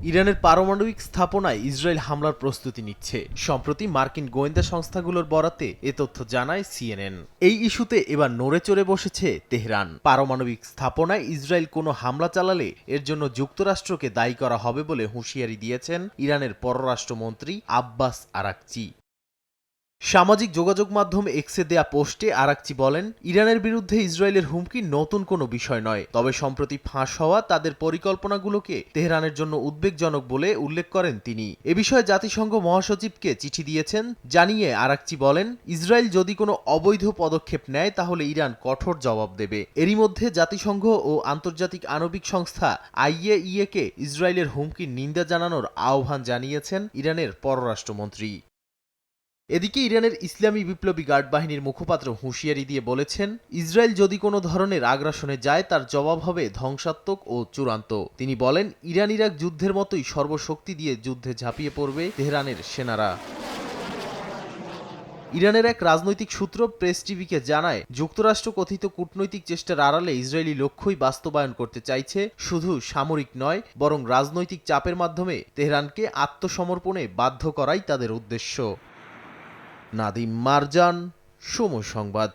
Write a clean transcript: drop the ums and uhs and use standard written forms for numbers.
ইরানের পারমাণবিক স্থাপনায় ইসরায়েল হামলার প্রস্তুতি নিচ্ছে। সম্প্রতি মার্কিন গোয়েন্দা সংস্থাগুলোর বরাতে এ তথ্য জানায় সিএনএন। এই ইস্যুতে এবার নড়ে চড়ে বসেছে তেহরান। পারমাণবিক স্থাপনায় ইসরায়েল কোনো হামলা চালালে এর জন্য যুক্তরাষ্ট্রকে দায়ী করা হবে বলে হুঁশিয়ারি দিয়েছেন ইরানের পররাষ্ট্রমন্ত্রী আব্বাস আরাকচি। সামাজিক যোগাযোগ মাধ্যম এক্সে দেয়া পোস্টে আরাকচি বলেন, ইরানের বিরুদ্ধে ইসরায়েলের হুমকি নতুন কোনো বিষয় নয়, তবে সম্প্রতি ফাঁস হওয়া তাদের পরিকল্পনাগুলোকে তেহরানের জন্য উদ্বেগজনক বলে উল্লেখ করেন তিনি। এ বিষয়ে জাতিসংঘ মহাসচিবকে চিঠি দিয়েছেন। জানিয়ে আরাকচি বলেন, ইসরায়েল যদি কোনো অবৈধ পদক্ষেপ নেয় তাহলে ইরান কঠোর জবাব দেবে। এরই মধ্যে জাতিসংঘ ও আন্তর্জাতিক আণবিক সংস্থা আইএইএ-কে ইসরায়েলের হুমকির নিন্দা জানানোর আহ্বান জানিয়েছেন ইরানের পররাষ্ট্রমন্ত্রী। এদিকে ইরানের ইসলামী বিপ্লবী গার্ড বাহিনীর মুখপাত্র হুঁশিয়ারি দিয়ে বলেছেন, ইসরায়েল যদি কোনো ধরনের আগ্রাসনে যায় তার জবাব হবে ধ্বংসাত্মক ও চূড়ান্ত। তিনি বলেন, ইরান ইরাক যুদ্ধের মতোই সর্বশক্তি দিয়ে যুদ্ধে ঝাঁপিয়ে পড়বে তেহরানের সেনারা। ইরানের এক রাজনৈতিক সূত্র প্রেস টিভিকে জানায়, যুক্তরাষ্ট্র কথিত কূটনৈতিক চেষ্টার আড়ালে ইসরায়েলি লক্ষ্যই বাস্তবায়ন করতে চাইছে, শুধু সামরিক নয় বরং রাজনৈতিক চাপের মাধ্যমে তেহরানকে আত্মসমর্পণে বাধ্য করাই তাদের উদ্দেশ্য। নাদিম মারজান, সময় সংবাদ।